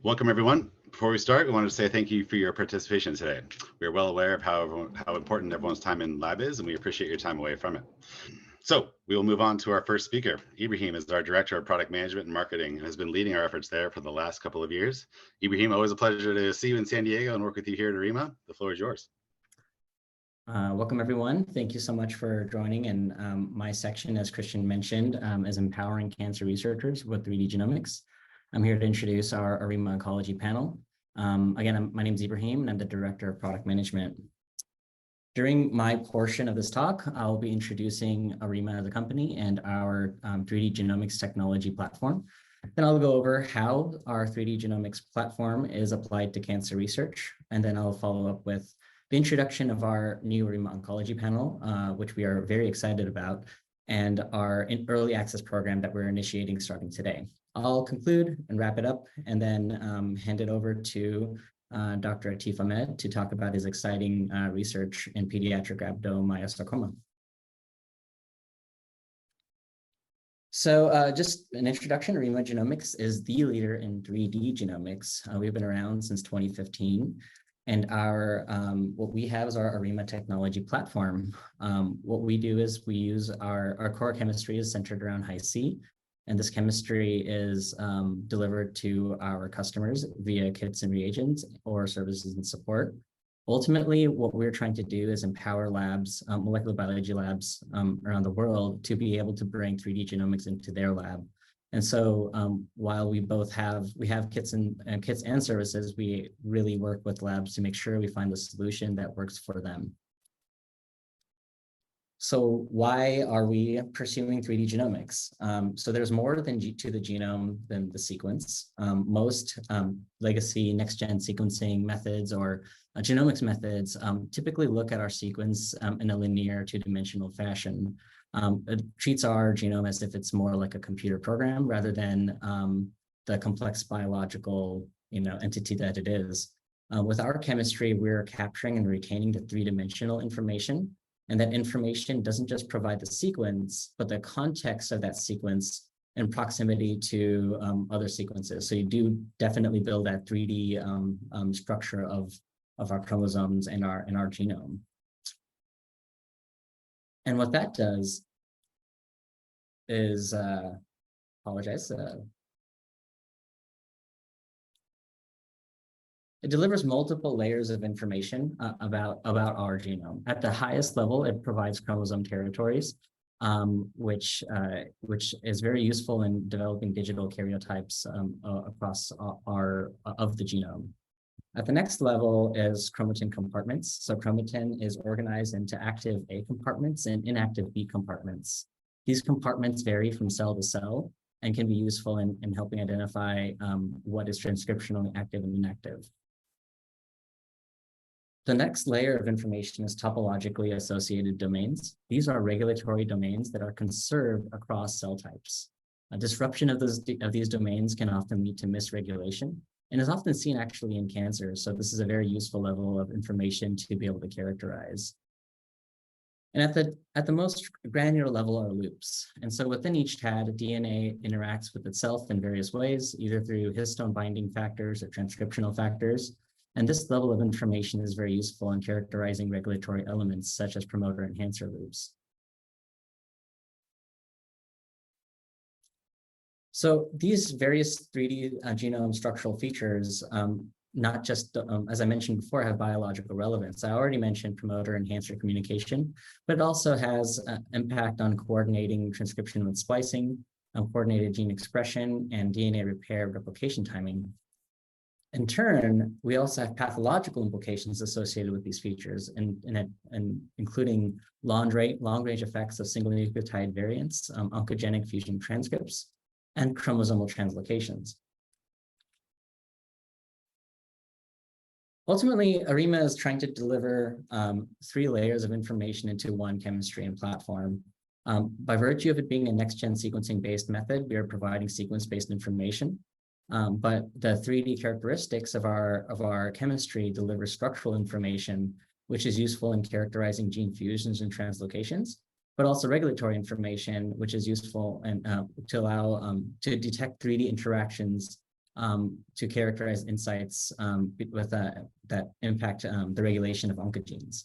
Welcome, everyone. Before we start, we wanted to say thank you for your participation today. We are well aware of how important everyone's time in lab is, and we appreciate your time away from it. So we will move on to our first speaker. Ibrahim is our Director of Product Management and Marketing and has been leading our efforts there for the last couple of years. Ibrahim, always a pleasure to see you in San Diego and work with you here at Arima. The floor is yours. Welcome, everyone. Thank you so much for joining. And my section, as Christian mentioned, is empowering cancer researchers with 3D genomics. I'm here to introduce our Arima Oncology panel. Again, my name is Ibrahim, and I'm the Director of Product Management. During my portion of this talk, I'll be introducing Arima as a company and our 3D genomics technology platform. Then I'll go over how our 3D genomics platform is applied to cancer research. And then I'll follow up with the introduction of our new Arima Oncology panel, which we are very excited about, and our early access program that we're initiating starting today. I'll conclude and wrap it up and then hand it over to Dr. Atif Ahmed to talk about his exciting research in pediatric rhabdomyosarcoma. So just an introduction, Arima Genomics is the leader in 3D genomics. We've been around since 2015. And our what we have is our Arima technology platform. What we do is we use our core chemistry is centered around Hi-C, and this chemistry is delivered to our customers via kits and reagents or services and support. Ultimately, what we're trying to do is empower labs, molecular biology labs around the world to be able to bring 3D genomics into their lab. And so while we have kits and services, we really work with labs to make sure we find the solution that works for them. So why are we pursuing 3D genomics? So there's more to the genome than the sequence. Most legacy next-gen sequencing methods or genomics methods typically look at our sequence in a linear two-dimensional fashion. It treats our genome as if it's more like a computer program rather than the complex biological entity that it is. With our chemistry, we're capturing and retaining the three-dimensional information. And that information doesn't just provide the sequence, but the context of that sequence in proximity to other sequences. So you do definitely build that 3D structure of our chromosomes and our genome. And what that does is, it delivers multiple layers of information about our genome. At the highest level, it provides chromosome territories, which is very useful in developing digital karyotypes across of the genome. At the next level is chromatin compartments. So chromatin is organized into active A compartments and inactive B compartments. These compartments vary from cell to cell and can be useful in helping identify what is transcriptionally active and inactive. The next layer of information is topologically associated domains. These are regulatory domains that are conserved across cell types. A disruption of these domains can often lead to misregulation and is often seen actually in cancer. So this is a very useful level of information to be able to characterize. And at the most granular level are loops. And so within each TAD, DNA interacts with itself in various ways, either through histone binding factors or transcriptional factors. And this level of information is very useful in characterizing regulatory elements such as promoter enhancer loops. So these various 3D genome structural features, not just, as I mentioned before, have biological relevance. I already mentioned promoter enhancer communication, but it also has impact on coordinating transcription with splicing, coordinated gene expression, and DNA repair replication timing. In turn, we also have pathological implications associated with these features, and including long-range effects of single nucleotide variants, oncogenic fusion transcripts, and chromosomal translocations. Ultimately, Arima is trying to deliver 3 layers of information into one chemistry and platform. By virtue of it being a next-gen sequencing-based method, we are providing sequence-based information. But the 3D characteristics of our chemistry deliver structural information, which is useful in characterizing gene fusions and translocations, but also regulatory information, which is useful and to allow to detect 3D interactions to characterize insights that impact the regulation of oncogenes.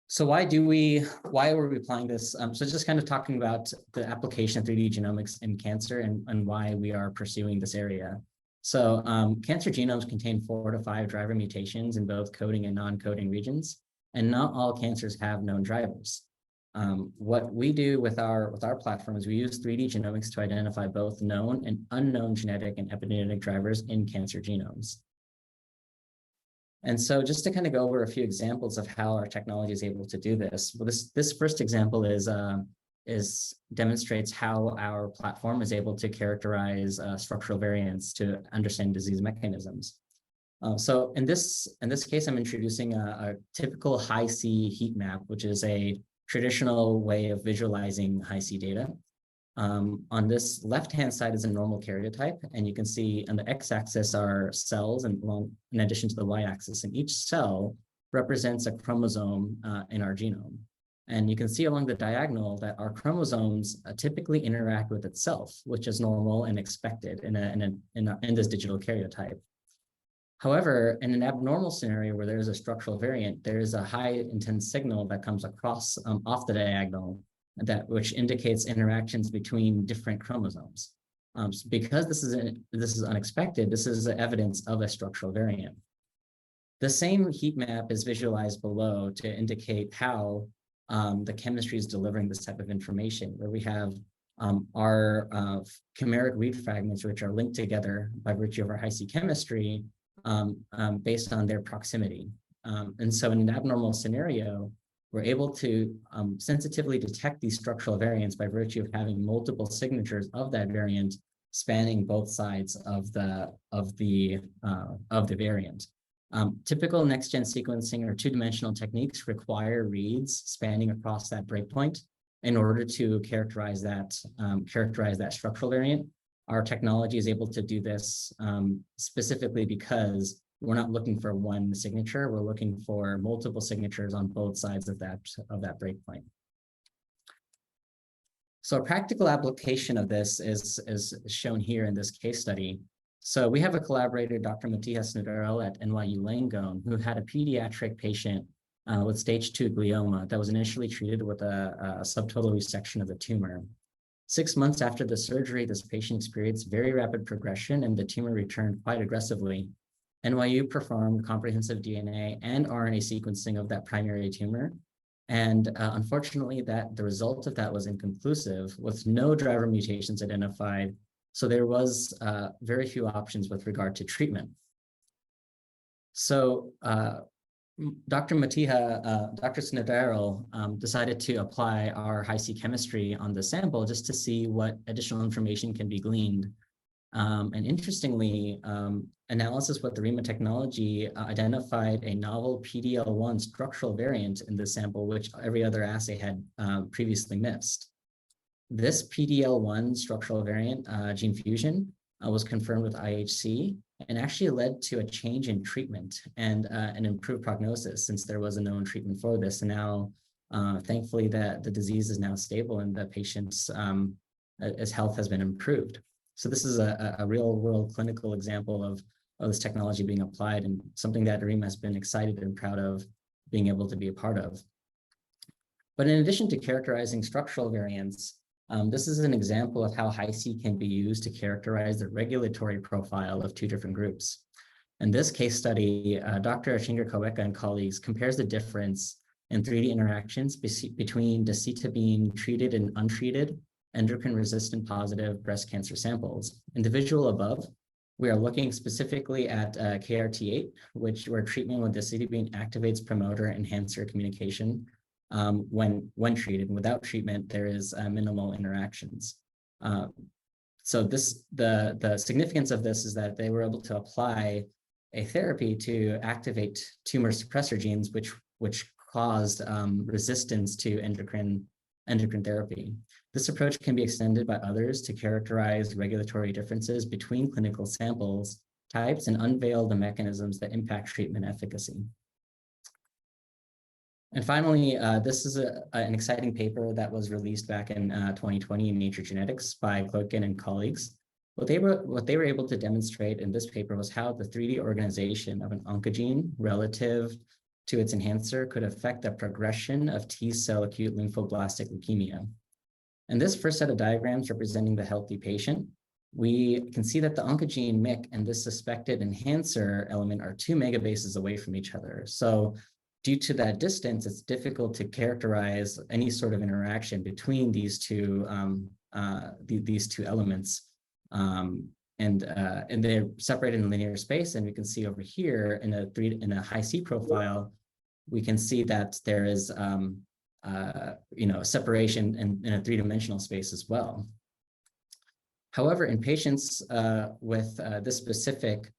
So why are we applying this? So just kind of talking about the application of 3D genomics in cancer and why we are pursuing this area. So cancer genomes contain 4 to 5 driver mutations in both coding and non-coding regions, and not all cancers have known drivers. What we do with our platform is we use 3D genomics to identify both known and unknown genetic and epigenetic drivers in cancer genomes. And so just to kind of go over a few examples of how our technology is able to do this. Well, this first example demonstrates how our platform is able to characterize structural variants to understand disease mechanisms. So in this case, I'm introducing a typical high-C heat map, which is a traditional way of visualizing high-C data. On this left-hand side is a normal karyotype, and you can see on the x-axis are cells, and in addition to the y-axis, and each cell represents a chromosome in our genome. And you can see along the diagonal that our chromosomes typically interact with itself, which is normal and expected in this digital karyotype. However, in an abnormal scenario where there is a structural variant, there is a high intense signal that comes across off the diagonal, which indicates interactions between different chromosomes. So because this is unexpected, this is evidence of a structural variant. The same heat map is visualized below to indicate how the chemistry is delivering this type of information, where we have our chimeric read fragments, which are linked together by virtue of our high-C chemistry based on their proximity. And so in an abnormal scenario, we're able to sensitively detect these structural variants by virtue of having multiple signatures of that variant spanning both sides of the variant. Typical next-gen sequencing or two-dimensional techniques require reads spanning across that breakpoint in order to characterize that structural variant. Our technology is able to do this specifically because we're not looking for one signature. We're looking for multiple signatures on both sides of that breakpoint. So a practical application of this is shown here in this case study. So we have a collaborator, Dr. Atif Ahmed at NYU Langone, who had a pediatric patient with stage 2 glioma that was initially treated with a subtotal resection of the tumor. 6 months after the surgery, this patient experienced very rapid progression and the tumor returned quite aggressively. NYU performed comprehensive DNA and RNA sequencing of that primary tumor. And unfortunately, the result of that was inconclusive with no driver mutations identified. So there was very few options with regard to treatment. So Dr. Snedaryl decided to apply our high-C chemistry on the sample just to see what additional information can be gleaned. And interestingly, analysis with the Arima technology identified a novel PDL1 structural variant in the sample, which every other assay had previously missed. This PDL1 structural variant gene fusion was confirmed with IHC and actually led to a change in treatment and an improved prognosis since there was a known treatment for this. And now, thankfully, the disease is now stable and the patient's his health has been improved. So this is a real-world clinical example of this technology being applied and something that Arima has been excited and proud of being able to be a part of. But in addition to characterizing structural variants, this is an example of how high-C can be used to characterize the regulatory profile of 2 different groups. In this case study, Dr. Chingar Kaweka and colleagues compares the difference in 3D interactions between decitabine treated and untreated endocrine-resistant positive breast cancer samples. In the visual above, we are looking specifically at KRT8, where treatment with decitabine activates promoter enhancer communication when treated. And without treatment, there is minimal interactions. So the significance of this is that they were able to apply a therapy to activate tumor suppressor genes, which caused resistance to endocrine therapy. This approach can be extended by others to characterize regulatory differences between clinical samples types and unveil the mechanisms that impact treatment efficacy. And finally, this is an exciting paper that was released back in 2020 in Nature Genetics by Klokin and colleagues. What they were able to demonstrate in this paper was how the 3D organization of an oncogene relative to its enhancer could affect the progression of T-cell acute lymphoblastic leukemia. In this first set of diagrams representing the healthy patient, we can see that the oncogene MYC and this suspected enhancer element are 2 megabases away from each other. So due to that distance, it's difficult to characterize any sort of interaction between these two elements. And they're separated in linear space. And we can see over here in a high C profile, we can see that there is separation in a 3-dimensional space as well. However, in patients with this specific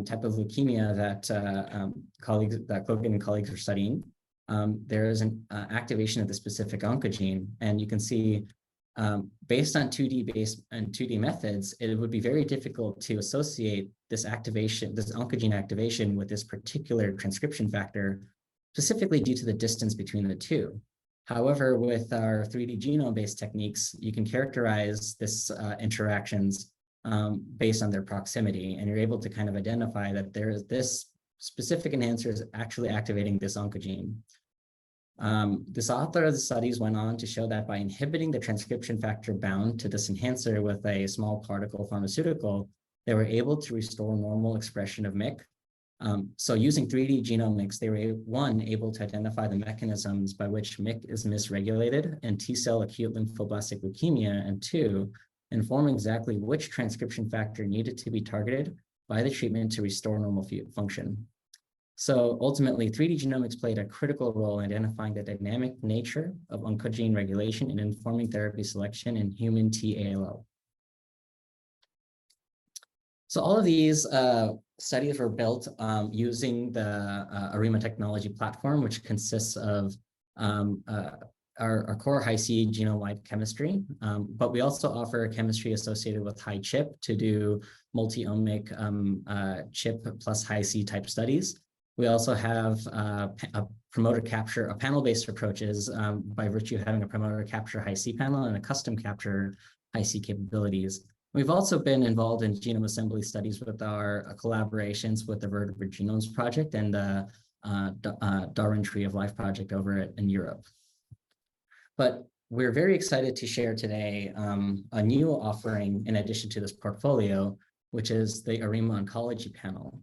type of leukemia that Klokin and colleagues are studying, there is an activation of the specific oncogene, and you can see based on 2D methods, it would be very difficult to associate this activation, this oncogene activation, with this particular transcription factor, specifically due to the distance between the two. However, with our 3D genome-based techniques, you can characterize this interactions based on their proximity, and you're able to kind of identify that there is this specific enhancer is actually activating this oncogene. This author of the studies went on to show that by inhibiting the transcription factor bound to this enhancer with a small particle pharmaceutical, they were able to restore normal expression of MYC. So using 3D genomics, they were, able to identify the mechanisms by which MYC is misregulated in T-cell acute lymphoblastic leukemia, and 2, inform exactly which transcription factor needed to be targeted by the treatment to restore normal function. So ultimately, 3D genomics played a critical role in identifying the dynamic nature of oncogene regulation and informing therapy selection in human T-ALL. So all of these studies were built using the Arima technology platform, which consists of our core high-C genome-wide chemistry, but we also offer chemistry associated with high chip to do multi-omic chip plus high-C type studies. We also have a promoter capture, panel-based approaches by virtue of having a promoter capture high-C panel and a custom capture high-C capabilities. We've also been involved in genome assembly studies with our collaborations with the Vertebrate Genomes Project and the Darwin Tree of Life project over in Europe. But we're very excited to share today a new offering in addition to this portfolio, which is the Arima Oncology Panel.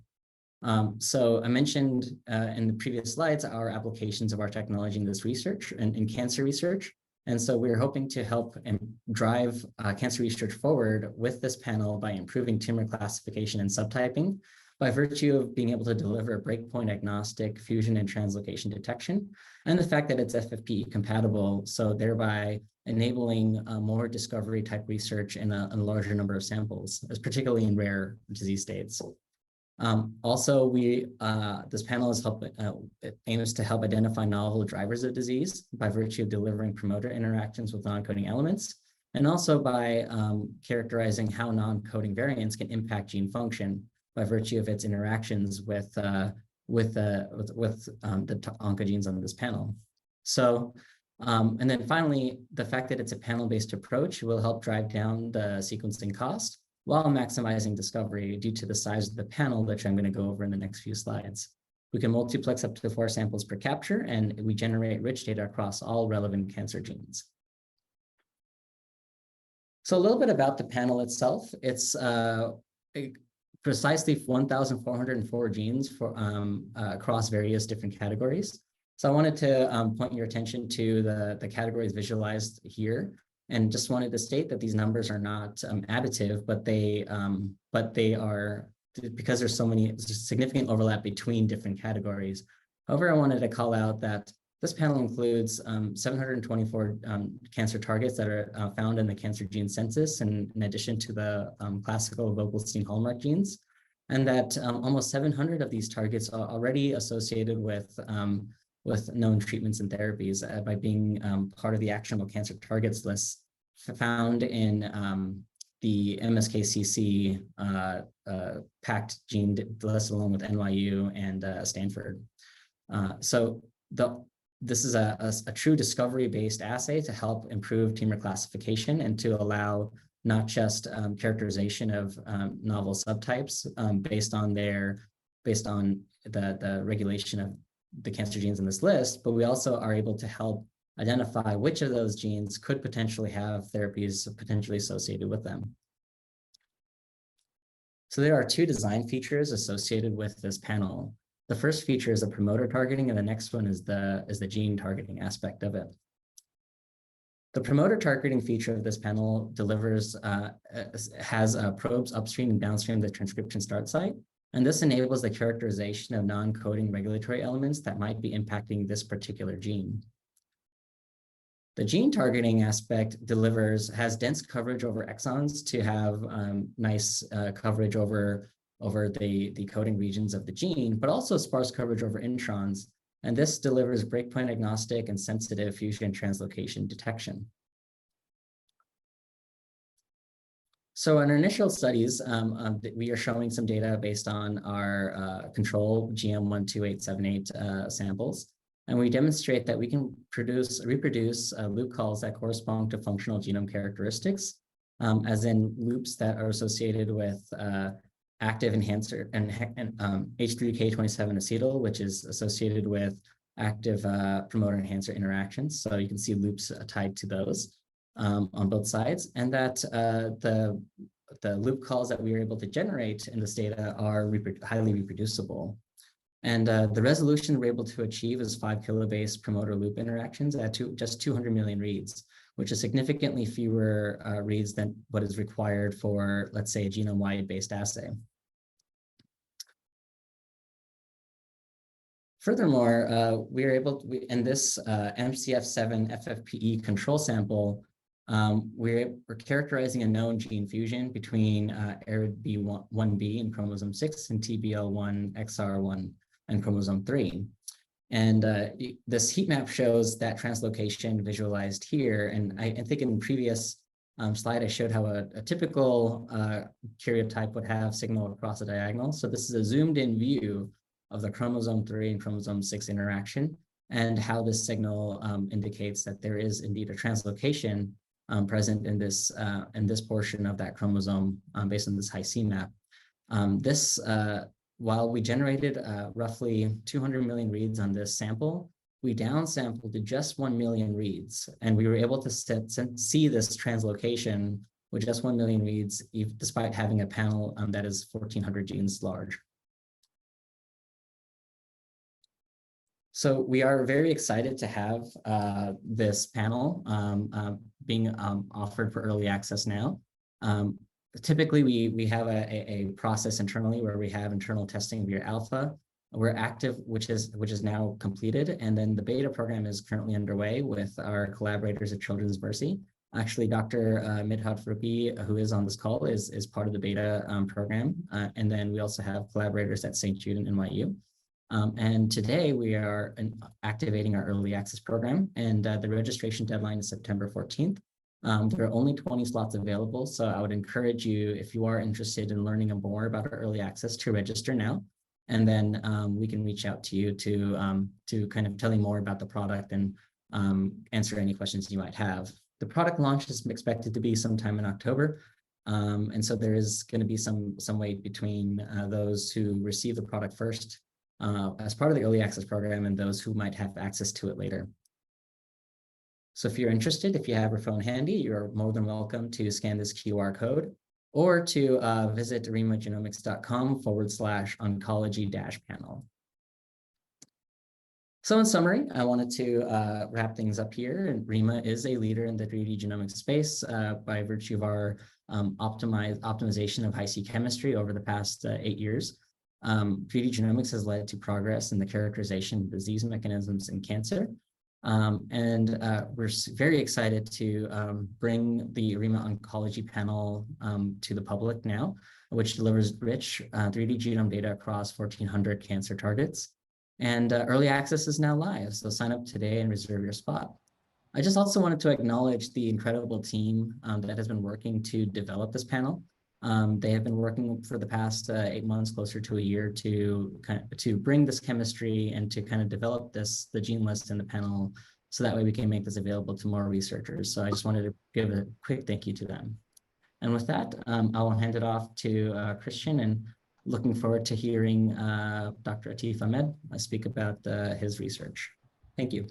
So I mentioned in the previous slides our applications of our technology in this research and in cancer research. And so we're hoping to help and drive cancer research forward with this panel by improving tumor classification and subtyping by virtue of being able to deliver breakpoint agnostic fusion and translocation detection, and the fact that it's FFPE compatible, so thereby enabling more discovery type research in a larger number of samples, particularly in rare disease states. Also, this panel aims to help identify novel drivers of disease by virtue of delivering promoter interactions with non-coding elements, and also by characterizing how non-coding variants can impact gene function by virtue of its interactions with the oncogenes on this panel. So, and then finally, the fact that it's a panel-based approach will help drive down the sequencing cost while maximizing discovery due to the size of the panel, which I'm going to go over in the next few slides. We can multiplex up to 4 samples per capture, and we generate rich data across all relevant cancer genes. So a little bit about the panel itself. It's precisely 1,404 genes for, across various different categories. So I wanted to point your attention to the categories visualized here, and just wanted to state that these numbers are not additive, but they are, because there's so many significant overlap between different categories. However, I wanted to call out that this panel includes 724 cancer targets that are found in the cancer gene census, and in addition to the classical Vogelstein hallmark genes, and that almost 700 of these targets are already associated with known treatments and therapies by being part of the actionable cancer targets list found in the MSKCC packed gene list, along with NYU and Stanford. So this is a true discovery-based assay to help improve tumor classification and to allow not just characterization of novel subtypes based on the regulation of the cancer genes in this list, but we also are able to help identify which of those genes could potentially have therapies potentially associated with them. So there are two design features associated with this panel. The first feature is the promoter targeting, and the next one is the gene targeting aspect of it. The promoter targeting feature of this panel has probes upstream and downstream of the transcription start site, and this enables the characterization of non-coding regulatory elements that might be impacting this particular gene. The gene targeting aspect has dense coverage over exons to have nice coverage over the coding regions of the gene, but also sparse coverage over introns. And this delivers breakpoint agnostic and sensitive fusion translocation detection. So in our initial studies, we are showing some data based on our control GM12878 samples. And we demonstrate that we can reproduce loop calls that correspond to functional genome characteristics, as in loops that are associated with active enhancer and H3K27 acetyl, which is associated with active promoter enhancer interactions. So you can see loops tied to those on both sides, and that the loop calls that we were able to generate in this data are highly reproducible. And the resolution we're able to achieve is 5 kilobase promoter loop interactions at just 200 million reads, which is significantly fewer reads than what is required for, let's say, a genome-wide based assay. Furthermore, we are able to, in this MCF7 FFPE control sample, we're characterizing a known gene fusion between ARID1B in chromosome 6 and TBL1XR1 and chromosome 3. And this heat map shows that translocation visualized here. And I think in the previous slide, I showed how a typical karyotype would have signal across the diagonal. So this is a zoomed in view of the chromosome 3 and chromosome 6 interaction, and how this signal indicates that there is indeed a translocation present in this portion of that chromosome based on this high C map. While we generated roughly 200 million reads on this sample, we downsampled to just 1 million reads, and we were able to see this translocation with just 1 million reads, despite having a panel that is 1,400 genes large. So we are very excited to have this panel being offered for early access now. Typically, we have a process internally where we have internal testing via alpha. We're active, which is now completed, and then the beta program is currently underway with our collaborators at Children's Mercy. Actually, Dr. Midhat Farooqi, who is on this call, is part of the beta program, and then we also have collaborators at St. Jude and NYU. And today we are activating our early access program, and the registration deadline is September 14th. There are only 20 slots available, so I would encourage you, if you are interested in learning more about our early access, to register now, and then we can reach out to you to kind of tell you more about the product and answer any questions you might have. The product launch is expected to be sometime in October, and so there is going to be some wait between those who receive the product first as part of the early access program and those who might have access to it later. So if you're interested, if you have your phone handy, you're more than welcome to scan this QR code or to visit arimagenomics.com/oncology-panel. So in summary, I wanted to wrap things up here. And Arima is a leader in the 3D genomics space by virtue of our optimization of high-C chemistry over the past 8 years. 3D genomics has led to progress in the characterization of disease mechanisms in cancer. We're very excited to bring the Arima Oncology panel to the public now, which delivers rich 3D genome data across 1,400 cancer targets. And early access is now live, so sign up today and reserve your spot. I just also wanted to acknowledge the incredible team that has been working to develop this panel. They have been working for the past 8 months, closer to a year, to bring this chemistry and to kind of develop the gene list and the panel, so that way we can make this available to more researchers. So I just wanted to give a quick thank you to them. And with that, I'll hand it off to Christian, and looking forward to hearing Dr. Atif Ahmed speak about his research. Thank you.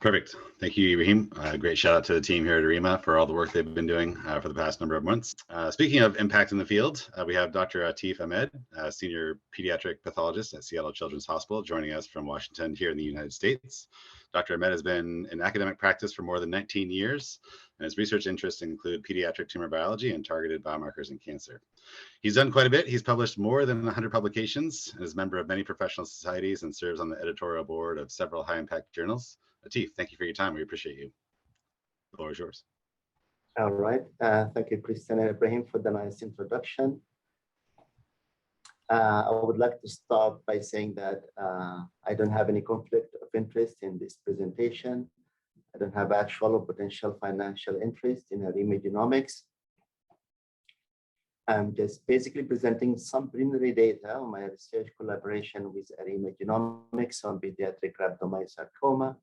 Perfect. Thank you, Ibrahim. Great shout out to the team here at Arima for all the work they've been doing for the past number of months. Speaking of impact in the field, we have Dr. Atif Ahmed, Senior Pediatric Pathologist at Seattle Children's Hospital, joining us from Washington here in the United States. Dr. Ahmed has been in academic practice for more than 19 years, and his research interests include pediatric tumor biology and targeted biomarkers in cancer. He's done quite a bit. He's published more than 100 publications, and is a member of many professional societies and serves on the editorial board of several high-impact journals. Atif, thank you for your time. We appreciate you. The floor is yours. All right. Thank you, Christian and Ibrahim, for the nice introduction. I would like to start by saying that I don't have any conflict of interest in this presentation. I don't have actual or potential financial interest in Arima Genomics. I'm just basically presenting some preliminary data on my research collaboration with Arima Genomics on pediatric rhabdomyosarcoma.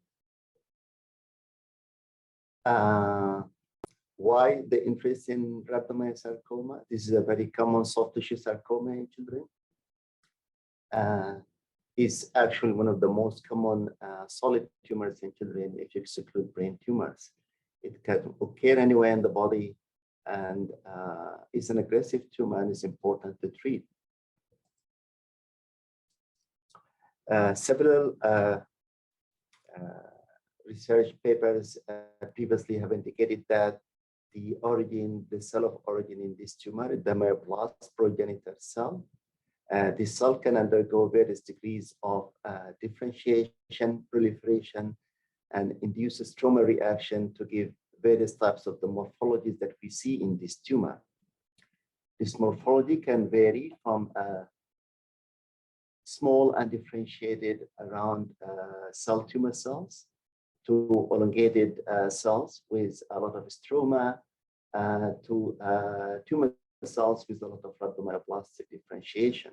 Why the interest in rhabdomyosarcoma? This is a very common soft tissue sarcoma in children. It's actually one of the most common solid tumors in children if you exclude brain tumors. It can occur anywhere in the body, and it's an aggressive tumor and is important to treat. Several research papers previously have indicated that the cell of origin in this tumor is the myoblast progenitor cell. This cell can undergo various degrees of differentiation, proliferation, and induce a stroma reaction to give various types of the morphologies that we see in this tumor. This morphology can vary from small and differentiated around cell tumor cells to elongated cells with a lot of stroma, to tumor cells with a lot of rhabdomyoblastic differentiation.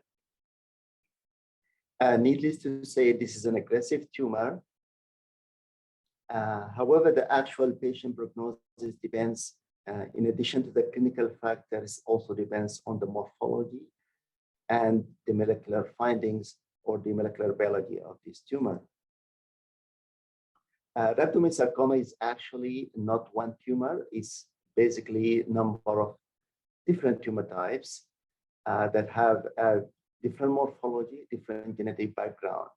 Needless to say, this is an aggressive tumor. However, the actual patient prognosis depends, in addition to the clinical factors, also depends on the morphology and the molecular findings or the molecular biology of this tumor. Rhabdomyosarcoma is actually not one tumor. It's basically a number of different tumor types that have a different morphology, different genetic background.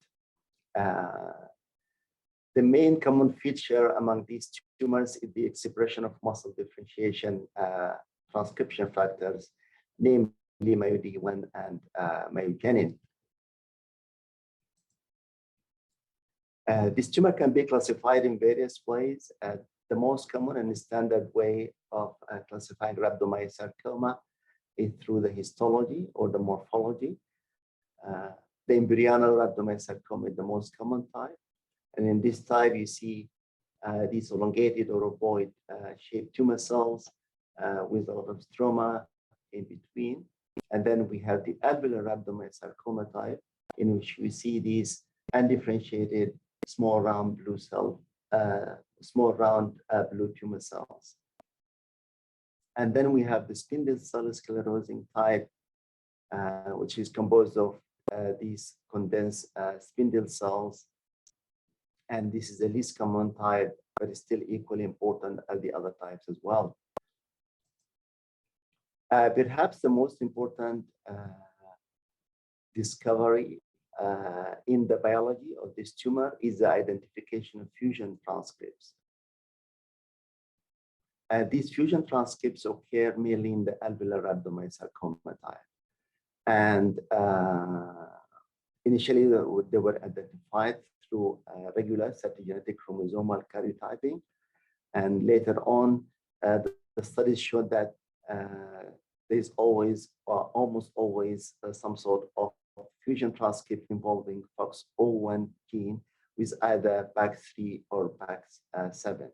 The main common feature among these tumors is the expression of muscle differentiation transcription factors, namely MyoD1 and myogenin. This tumor can be classified in various ways. The most common and standard way of classifying rhabdomyosarcoma is through the histology or the morphology. The embryonal rhabdomyosarcoma is the most common type. And in this type, you see these elongated or ovoid shaped tumor cells with a lot of stroma in between. And then we have the alveolar rhabdomyosarcoma type, in which we see these undifferentiated small round blue blue tumor cells. And then we have the spindle cell sclerosing type, which is composed of these condensed spindle cells. And this is the least common type, but it's still equally important as the other types as well. Perhaps the most important discovery in the biology of this tumor is the identification of fusion transcripts. These fusion transcripts occur mainly in the alveolar rhabdomyosarcoma type. And initially, they were identified through regular cytogenetic chromosomal karyotyping. And later on, the studies showed that there's always, or almost always, some sort of fusion transcript involving FOXO1 gene with either PAX3 or PAX7.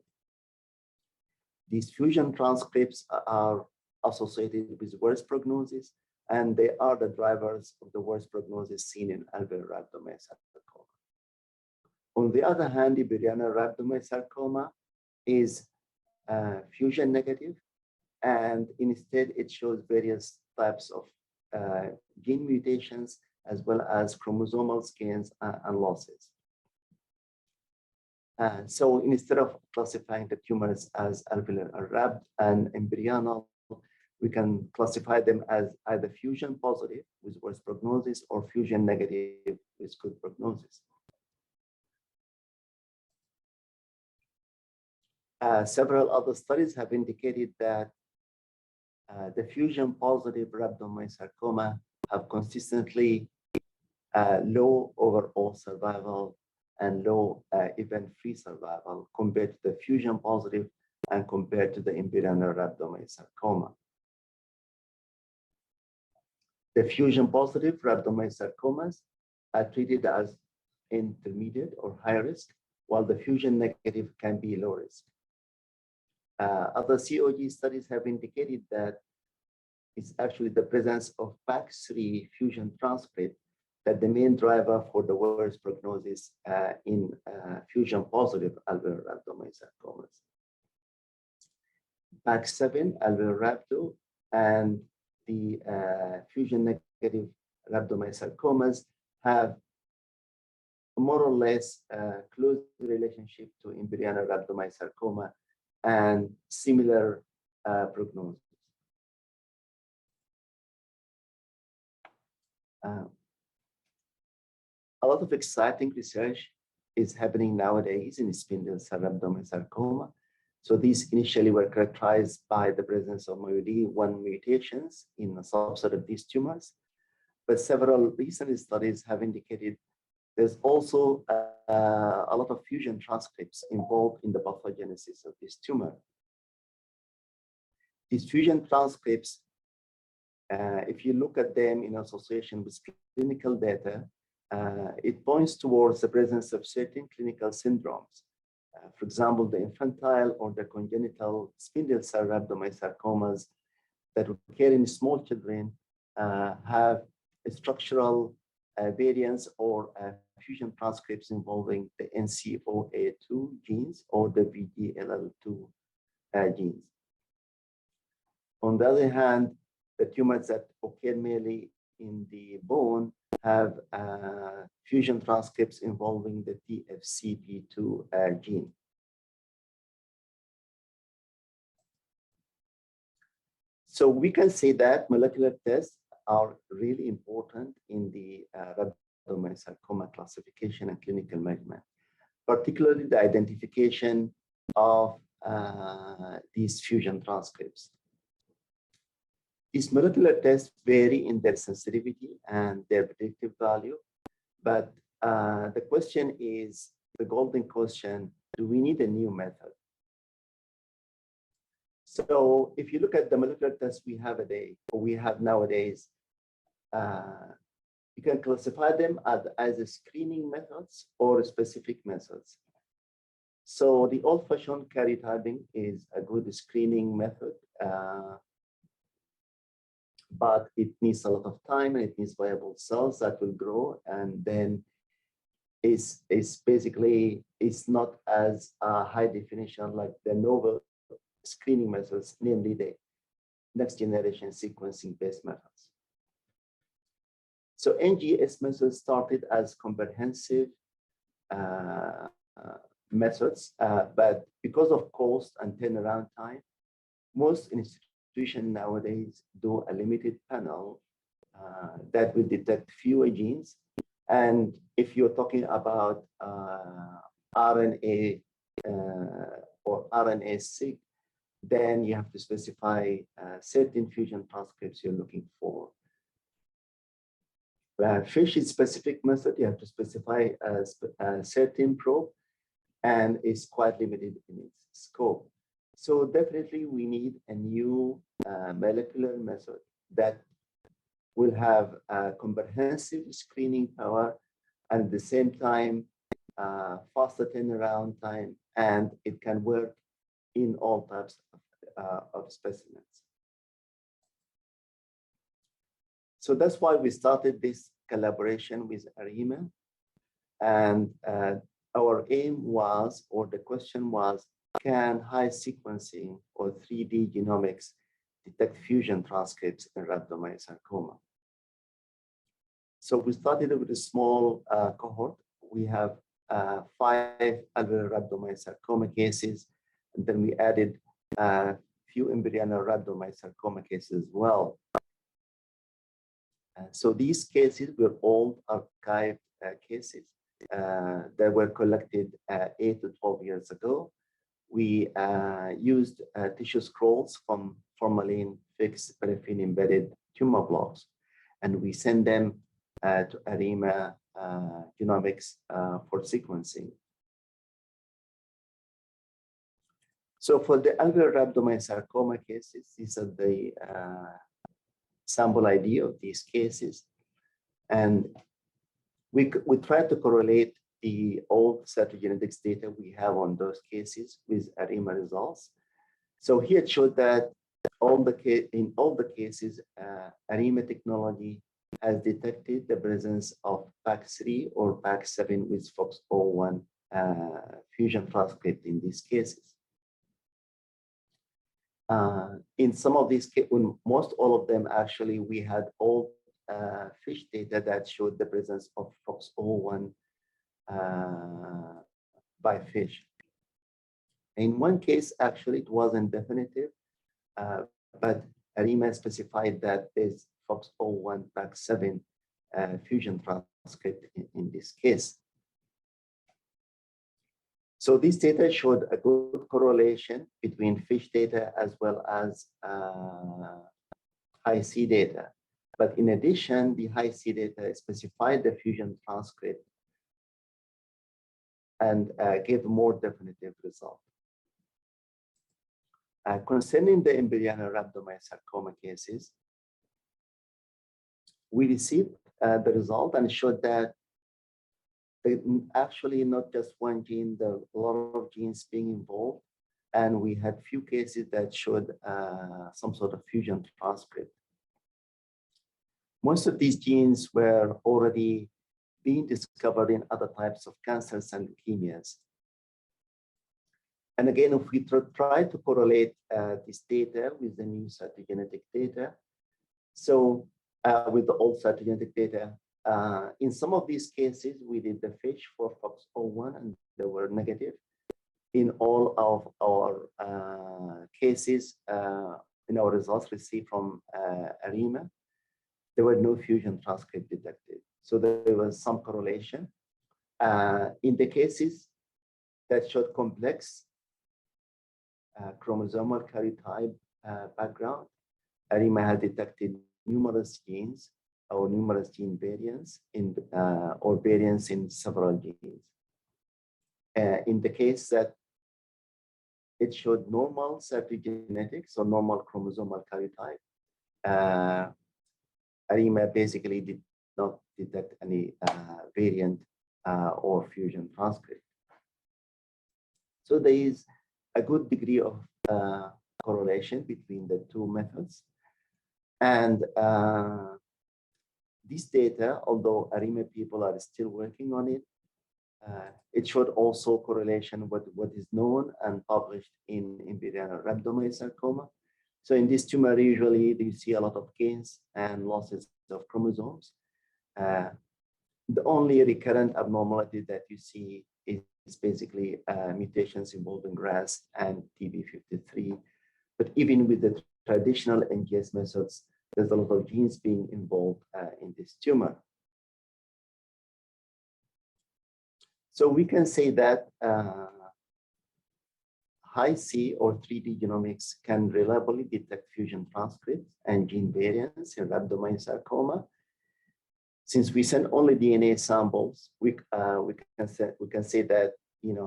These fusion transcripts are associated with worse prognosis, and they are the drivers of the worst prognosis seen in alveolar rhabdomyosarcoma. On the other hand, the embryonal rhabdomyosarcoma is fusion negative, and instead it shows various types of gene mutations as well as chromosomal gains and losses. So instead of classifying the tumors as alveolar or rhabd and embryonal, we can classify them as either fusion positive with worse prognosis or fusion negative with good prognosis. Several other studies have indicated that the fusion positive rhabdomyosarcoma have consistently low overall survival and low event-free survival compared to the fusion positive and compared to the embryonal rhabdomyosarcoma. The fusion positive rhabdomyosarcomas are treated as intermediate or high risk, while the fusion negative can be low risk. Other COG studies have indicated that it's actually the presence of PAX3 fusion transcript that the main driver for the worst prognosis in fusion positive alveolar rhabdomyosarcomas. PAX7 alveolar rhabdo and the fusion negative rhabdomyosarcomas have more or less close relationship to embryonal rhabdomyosarcoma and similar prognosis. A lot of exciting research is happening nowadays in spindle cell rhabdomyosarcoma. So these initially were characterized by the presence of MYD1 mutations in a subset of these tumors, but several recent studies have indicated there's also a lot of fusion transcripts involved in the pathogenesis of this tumor. These fusion transcripts, if you look at them in association with clinical data, it points towards the presence of certain clinical syndromes. For example, the infantile or the congenital spindle cell rhabdomyosarcomas that occur in small children have a structural variants or fusion transcripts involving the NCOA2 genes or the VGLL2 genes. On the other hand, the tumors that occur mainly in the bone have fusion transcripts involving the TFCP2 gene. So we can say that molecular tests are really important in the rhabdomyosarcoma classification and clinical measurement, particularly the identification of these fusion transcripts. These molecular tests vary in their sensitivity and their predictive value, but the question is the golden question: do we need a new method? So if you look at the molecular tests we have nowadays, you can classify them as a screening methods or specific methods. So the old-fashioned karyotyping is a good screening method, but it needs a lot of time and it needs viable cells that will grow, and then it's not as high definition like the novel screening methods, namely the next generation sequencing based methods. So NGS methods started as comprehensive methods, but because of cost and turnaround time, most institutions nowadays do a limited panel that will detect fewer genes. And if you're talking about RNA or RNA-seq, then you have to specify certain fusion transcripts you're looking for. Fish-specific method, you have to specify a certain probe, and it's quite limited in its scope. So definitely we need a new molecular method that will have a comprehensive screening power and at the same time faster turnaround time, and it can work in all types of specimens. So that's why we started this collaboration with Arima. And our aim was, or the question was, can high sequencing or 3D genomics detect fusion transcripts in rhabdomyosarcoma? So we started with a small cohort. We have 5 alveolar rhabdomyosarcoma cases, and then we added a few embryonal rhabdomyosarcoma cases as well. So these cases were all archived cases that were collected 8 to 12 years ago. We used tissue scrolls from formalin fixed paraffin embedded tumor blocks, and we send them to Arima Genomics for sequencing. So for the alveolar rhabdomyosarcoma cases, these are the sample ID of these cases. And we tried to correlate the old cytogenetics data we have on those cases with Arima results. So here it showed that in all the cases, Arima technology has detected the presence of PAC3 or PAC7 with FOXO1 fusion transcript in these cases. In some of these cases, most all of them actually, we had old fish data that showed the presence of FOXO1 by fish. In one case, actually, it wasn't definitive, but Arima specified that there's FOXO1 PAC7 fusion transcript in this case. So this data showed a good correlation between fish data as well as high-C data. But in addition, the high-C data specified the fusion transcript and gave a more definitive result. Concerning the embryonal rhabdomyosarcoma cases, we received the result and showed that actually not just one gene, there are a lot of genes being involved. And we had few cases that showed some sort of fusion transcript. Most of these genes were already being discovered in other types of cancers and leukemias. And again, if we try to correlate this data with the new cytogenetic data, so with the old cytogenetic data, in some of these cases, we did the fish for FOXO1 and they were negative. In all of our cases, in our results received from Arima, there were no fusion transcript detected. So there was some correlation. In the cases that showed complex chromosomal karyotype background, Arima had detected numerous genes or numerous gene variants or variants in several genes. In the case that it showed normal cytogenetics or normal chromosomal karyotype, Arima basically did not detect any variant or fusion transcript. So there is a good degree of correlation between the two methods. And this data, although Arima people are still working on it, it showed also correlation with what is known and published in embryonal rhabdomyosarcoma. So in this tumor, usually you see a lot of gains and losses of chromosomes. The only recurrent abnormality that you see is basically mutations involving RAS and TP53. But even with the traditional NGS methods, there's a lot of genes being involved in this tumor. So we can say that high-C or 3D genomics can reliably detect fusion transcripts and gene variants in rhabdomyosarcoma. Since we send only DNA samples, we can say that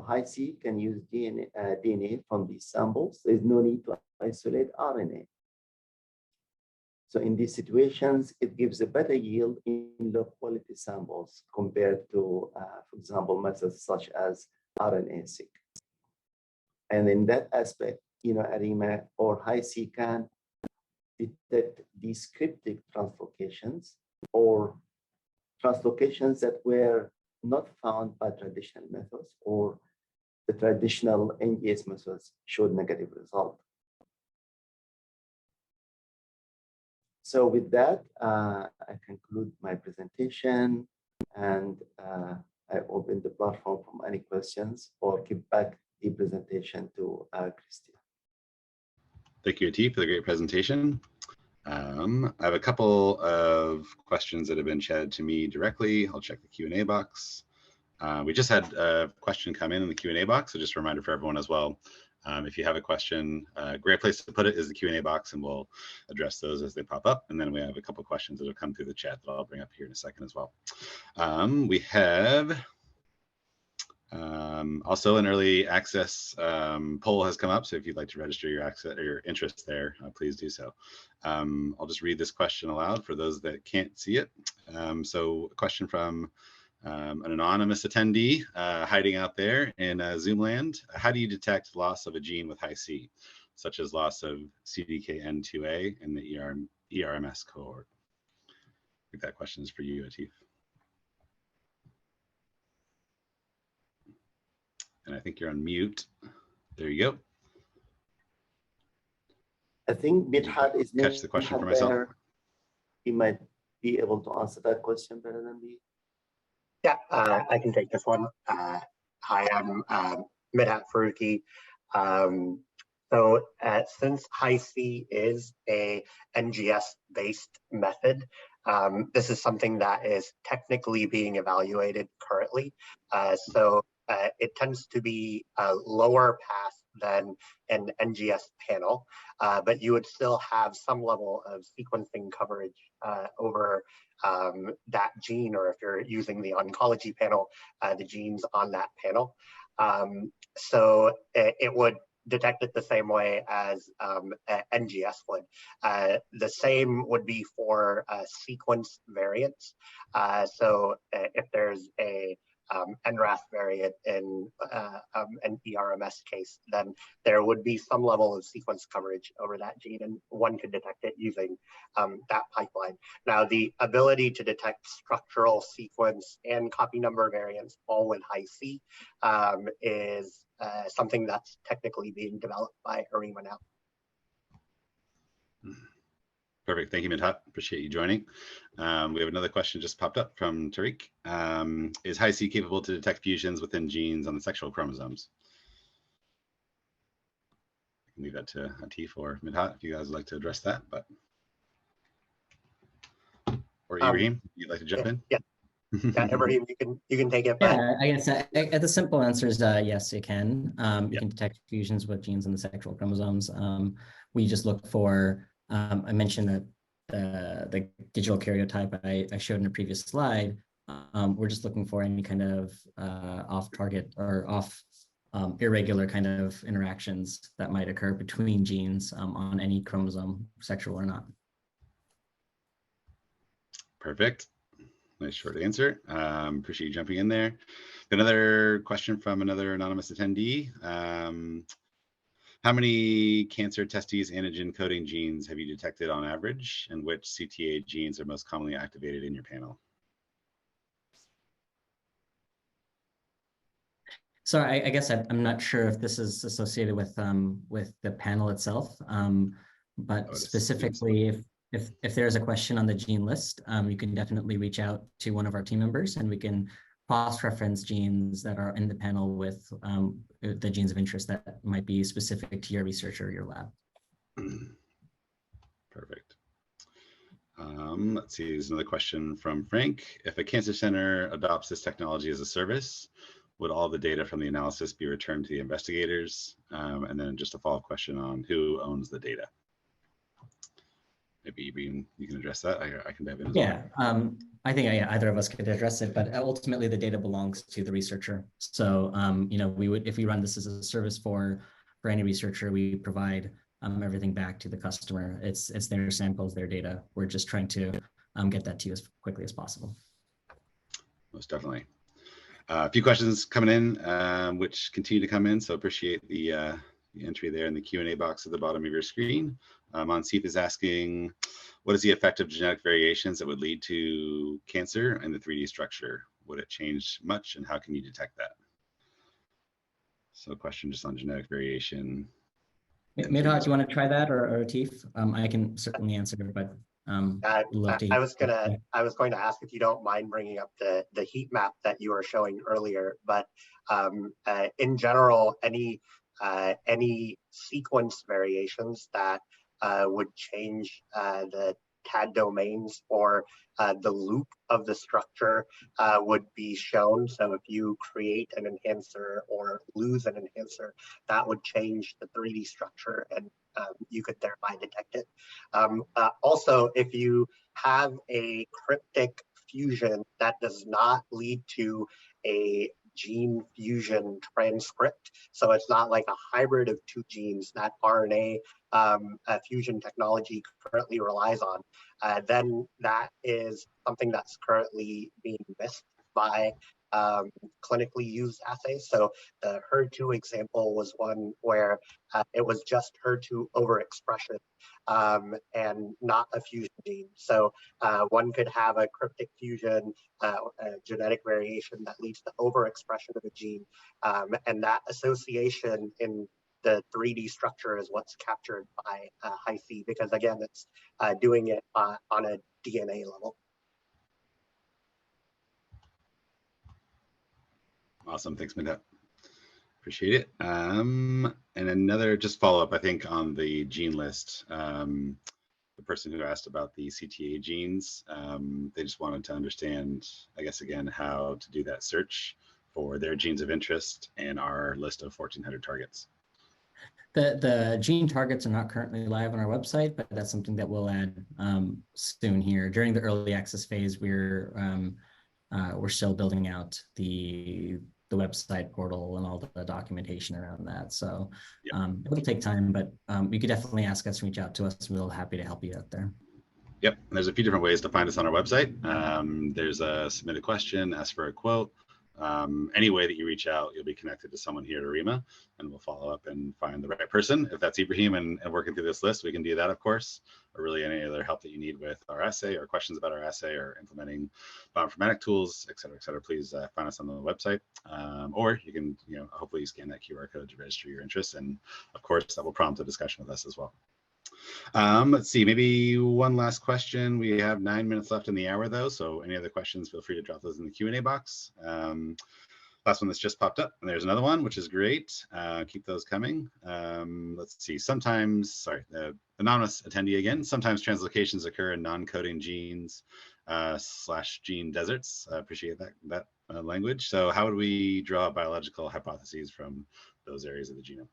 high-C can use DNA from these samples. There's no need to isolate RNA. So in these situations, it gives a better yield in low-quality samples compared to, for example, methods such as RNA-seq. And in that aspect, Arima or high-C can detect descriptive translocations or translocations that were not found by traditional methods, or the traditional NGS methods showed negative result. So with that, I conclude my presentation, and I open the platform for any questions or give back the presentation to Christian. Thank you, Atif, for the great presentation. I have a couple of questions that have been chatted to me directly. I'll check the Q&A box. We just had a question come in the Q&A box, so just a reminder for everyone as well. If you have a question, a great place to put it is the Q&A box, and we'll address those as they pop up. And then we have a couple questions that have come through the chat that I'll bring up here in a second as well. We have also an early access poll has come up, so if you'd like to register your access or your interest there, please do so. I'll just read this question aloud for those that can't see it. So a question from an anonymous attendee hiding out there in Zoom land. How do you detect loss of a gene with high C, such as loss of CDKN2A in the ERMS cohort? I think that question is for you, Atif. And I think you're on mute. There you go. I think Midhat is catch the question for myself. He might be able to answer that question better than me. Yeah, I can take this one. Hi, I'm Midhat Faruqi. Since Hi-C is a NGS-based method, this is something that is technically being evaluated currently. It tends to be a lower pass than an NGS panel, but you would still have some level of sequencing coverage over that gene, or if you're using the oncology panel, the genes on that panel. So it would detect it the same way as NGS would. The same would be for sequence variants. So if there's a NRAS variant in an ERMS case, then there would be some level of sequence coverage over that gene, and one could detect it using that pipeline. Now, the ability to detect structural sequence and copy number variants all with Hi-C is something that's technically being developed by Arima now. Perfect. Thank you, Midhat. Appreciate you joining. We have another question just popped up from Tariq. Is Hi-C capable to detect fusions within genes on the sexual chromosomes? I can leave that to Atif or Midhat if you guys would like to address that. But or Ibrahim, you'd like to jump in? Yeah. Yeah, Ibrahim, you can take it. Yeah, I guess the simple answer is yes, it can. You can detect fusions with genes in the sexual chromosomes. We just look for I mentioned that the digital karyotype I showed in a previous slide. We're just looking for any kind of off-target or irregular kind of interactions that might occur between genes on any chromosome, sexual or not. Perfect. Nice short answer. Appreciate you jumping in there. Another question from another anonymous attendee. How many cancer testes antigen coding genes have you detected on average, and which CTA genes are most commonly activated in your panel? So I guess I'm not sure if this is associated with the panel itself, but specifically if there's a question on the gene list, you can definitely reach out to one of our team members, and we can cross-reference genes that are in the panel with the genes of interest that might be specific to your research or your lab. Perfect. Let's see, there's another question from Frank. If a cancer center adopts this technology as a service, would all the data from the analysis be returned to the investigators? And then just a follow-up question on who owns the data. Maybe you can address that. I can dive in as well. I think either of us could address it, but ultimately the data belongs to the researcher. So, we would, if we run this as a service for any researcher, we provide everything back to the customer. It's their samples, their data. We're just trying to get that to you as quickly as possible. Most definitely. A few questions coming in, which continue to come in. So appreciate the entry there in the Q&A box at the bottom of your screen. Monsif is asking, what is the effect of genetic variations that would lead to cancer in the 3D structure? Would it change much, and how can you detect that? So a question just on genetic variation. Midhat, do you want to try that, or Atif? I can certainly answer it, but I was going to ask if you don't mind bringing up the heat map that you were showing earlier, but in general, any sequence variations that would change the TAD domains or the loop of the structure would be shown. So if you create an enhancer or lose an enhancer, that would change the 3D structure, and you could thereby detect it. Also, if you have a cryptic fusion that does not lead to a gene fusion transcript, so it's not like a hybrid of two genes that RNA fusion technology currently relies on, then that is something that's currently being missed by clinically used assays. So the HER2 example was one where it was just HER2 overexpression and not a fusion gene. So one could have a cryptic fusion, a genetic variation that leads to overexpression of a gene, and that association in the 3D structure is what's captured by Hi-C, because again, it's doing it on a DNA level. Awesome, thanks, Midhat. Appreciate it. And another just follow up, I think, on the gene list. The person who asked about the CTA genes, they just wanted to understand, I guess, again, how to do that search for their genes of interest and our list of 1,400 targets. The gene targets are not currently live on our website, but that's something that we'll add soon here. During the early access phase, we're still building out the website portal and all the documentation around that. So it'll take time, but you could definitely ask us, reach out to us. We're happy to help you out there. Yep, there's a few different ways to find us on our website. There's a submit a question, ask for a quote. Any way that you reach out, you'll be connected to someone here at Arima, and we'll follow up and find the right person. If that's Ibrahim and working through this list, we can do that, of course, or really any other help that you need with our assay or questions about our assay or implementing bioinformatic tools, et cetera, please find us on the website. Or you can, hopefully scan that QR code to register your interest. And of course, that will prompt a discussion with us as well. Let's see, maybe one last question. We have 9 minutes left in the hour though, so any other questions, feel free to drop those in the Q&A box. Last one that's just popped up, and there's another one, which is great. Keep those coming. Let's see, sometimes, anonymous attendee again, sometimes translocations occur in non-coding genes / gene deserts. I appreciate that language. So how would we draw biological hypotheses from those areas of the genome?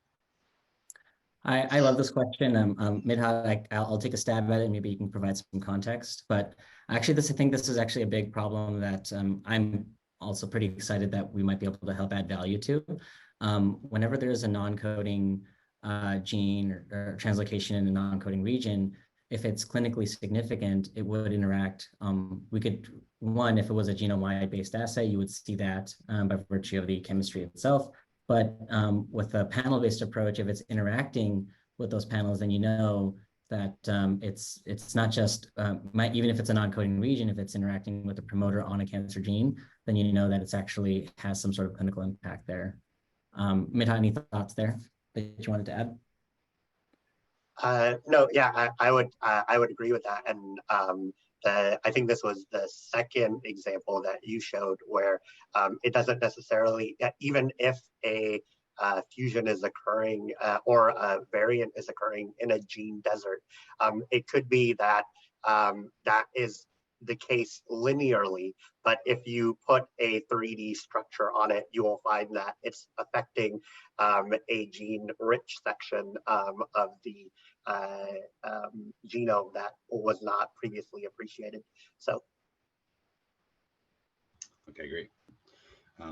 I love this question. Midhat, I'll take a stab at it, and maybe you can provide some context. But actually, I think this is actually a big problem that I'm also pretty excited that we might be able to help add value to. Whenever there's a non-coding gene or translocation in a non-coding region, if it's clinically significant, it would interact. We could, if it was a genome-wide based assay, you would see that by virtue of the chemistry itself. But with a panel-based approach, if it's interacting with those panels, then you know that it's not just, even if it's a non-coding region, if it's interacting with the promoter on a cancer gene, then you know that it's actually has some sort of clinical impact there. Midhat, any thoughts there that you wanted to add? No, yeah, I would agree with that. And I think this was the second example that you showed where it doesn't necessarily, even if a fusion is occurring or a variant is occurring in a gene desert, it could be that that is the case linearly, but if you put a 3D structure on it, you will find that it's affecting a gene-rich section of the genome that was not previously appreciated. So, okay, great.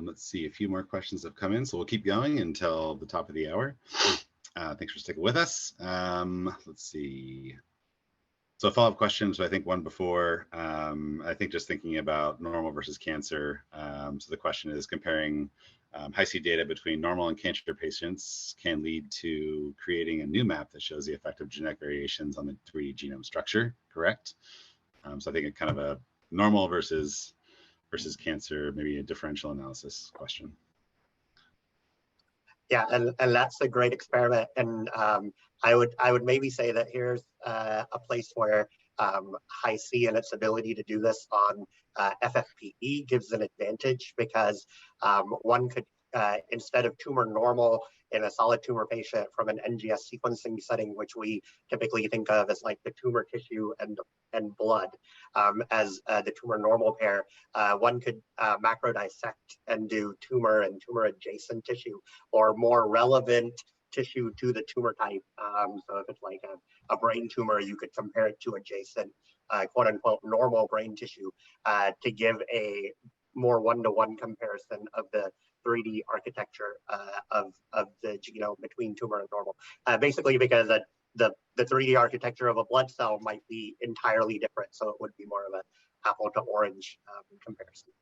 Let's see, a few more questions have come in, so we'll keep going until the top of the hour. Thanks for sticking with us. Let's see. So a follow-up question, so I think one before, I think just thinking about normal versus cancer. So the question is comparing High-C data between normal and cancer patients can lead to creating a new map that shows the effect of genetic variations on the 3D genome structure, correct? So I think it's kind of a normal versus cancer, maybe a differential analysis question. Yeah, and that's a great experiment. And I would maybe say that here's a place where High-C and its ability to do this on FFPE gives an advantage, because one could, instead of tumor normal in a solid tumor patient from an NGS sequencing setting, which we typically think of as like the tumor tissue and blood as the tumor normal pair, one could macro dissect and do tumor and tumor adjacent tissue, or more relevant tissue to the tumor type. So if it's like a brain tumor, you could compare it to adjacent quote unquote normal brain tissue to give a more one-to-one comparison of the 3D architecture of the genome between tumor and normal. Basically because the 3D architecture of a blood cell might be entirely different, so it would be more of an apple to orange comparison.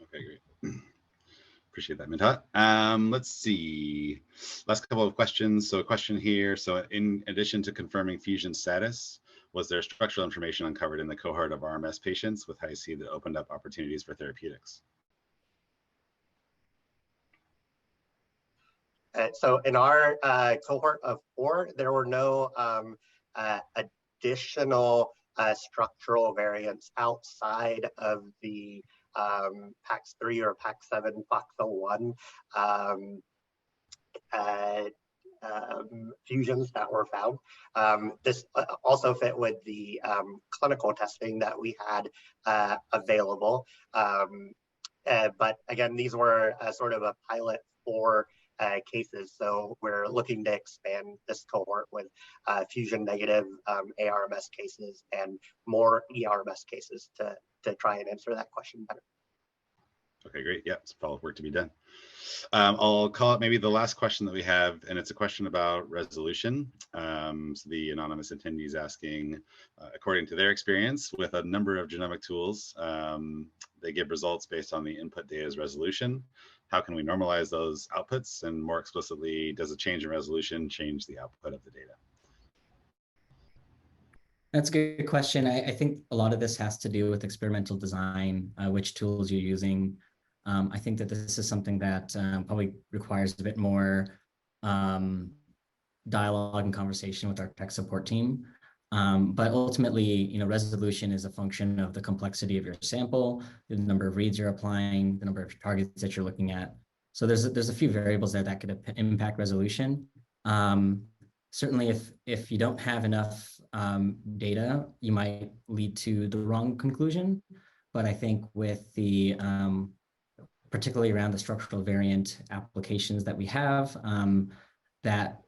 Okay, great. Appreciate that, Mintat. Let's see. Last couple of questions. So a question here. So in addition to confirming fusion status, was there structural information uncovered in the cohort of RMS patients with High-C that opened up opportunities for therapeutics? So in our cohort of 4, there were no additional structural variants outside of the PAX3 or PAX7 FOXO1 fusions that were found. This also fit with the clinical testing that we had available. But again, these were sort of a pilot for cases. So we're looking to expand this cohort with fusion negative ARMS cases and more ERMS cases to try and answer that question better. Okay, great. Yeah, it's follow-up work to be done. I'll call it maybe the last question that we have, and it's a question about resolution. So the anonymous attendee is asking, according to their experience with a number of genomic tools, they give results based on the input data's resolution. How can we normalize those outputs? And more explicitly, does a change in resolution change the output of the data? That's a good question. I think a lot of this has to do with experimental design, which tools you're using. I think that this is something that probably requires a bit more dialogue and conversation with our tech support team. But ultimately, resolution is a function of the complexity of your sample, the number of reads you're applying, the number of targets that you're looking at. So there's a few variables that could impact resolution. Certainly, if you don't have enough data, you might lead to the wrong conclusion. But I think with the particularly around the structural variant applications that we have, that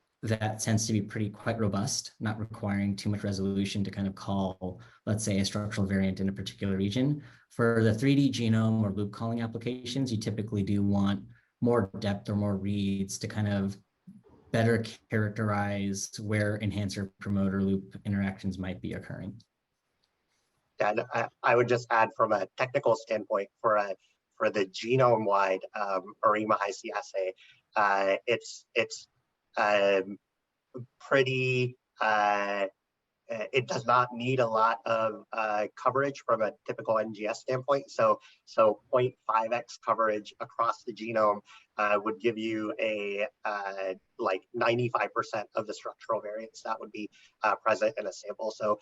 tends to be quite robust, not requiring too much resolution to kind of call, let's say, a structural variant in a particular region. For the 3D genome or loop calling applications, you typically do want more depth or more reads to kind of better characterize where enhancer promoter loop interactions might be occurring. And I would just add, from a technical standpoint, for the genome-wide Arima High-C assay, it's pretty. It does not need a lot of coverage from a typical NGS standpoint. So 0.5x coverage across the genome would give you a like 95% of the structural variants that would be present in a sample. So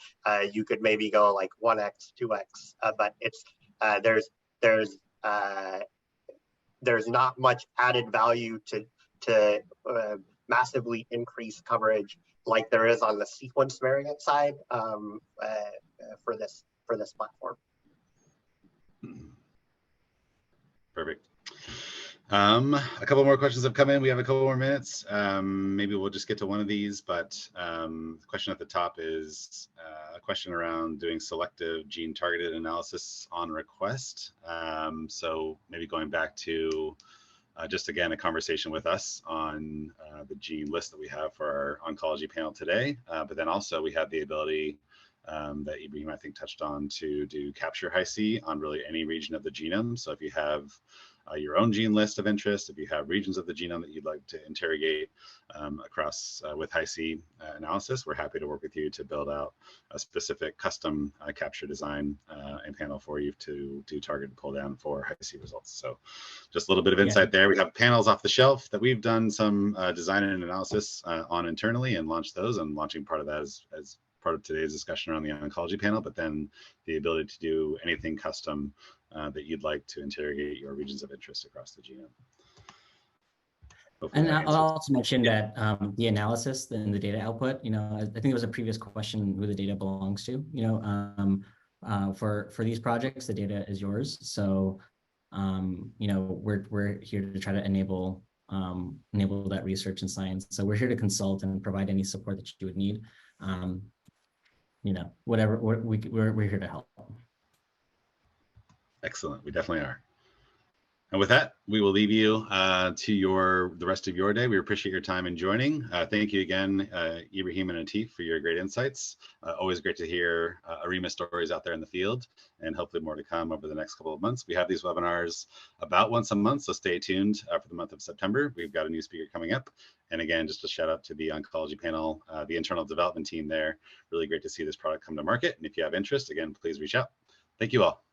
you could maybe go like 1x, 2x, but it's there's not much added value to massively increase coverage like there is on the sequence variant side for this platform. Perfect. A couple more questions have come in. We have a couple more minutes. Maybe we'll just get to one of these, but the question at the top is a question around doing selective gene targeted analysis on request. So maybe going back to just again, a conversation with us on the gene list that we have for our oncology panel today. But then also we have the ability that Ibrahim, I think, touched on to do capture High-C on really any region of the genome. So if you have your own gene list of interest, if you have regions of the genome that you'd like to interrogate across with Hi-C analysis, we're happy to work with you to build out a specific custom capture design and panel for you to do targeted pull down for Hi-C results. So just a little bit of insight there. We have panels off the shelf that we've done some design and analysis on internally and launched those, and launching part of that as part of today's discussion around the oncology panel, but then the ability to do anything custom that you'd like to interrogate your regions of interest across the genome. Hopefully and I'll also mention that the analysis and the data output, I think it was a previous question who the data belongs to, for these projects, the data is yours. So, we're here to try to enable that research and science. So we're here to consult and provide any support that you would need. Whatever, we're here to help. Excellent, we definitely are. And with that, we will leave you to the rest of your day. We appreciate your time in joining. Thank you again, Ibrahim and Atif, for your great insights. Always great to hear Arima stories out there in the field, and hopefully more to come over the next couple of months. We have these webinars about once a month, so stay tuned for the month of September. We've got a new speaker coming up. And again, just a shout out to the oncology panel, the internal development team there. Really great to see this product come to market. And if you have interest, again, please reach out. Thank you all.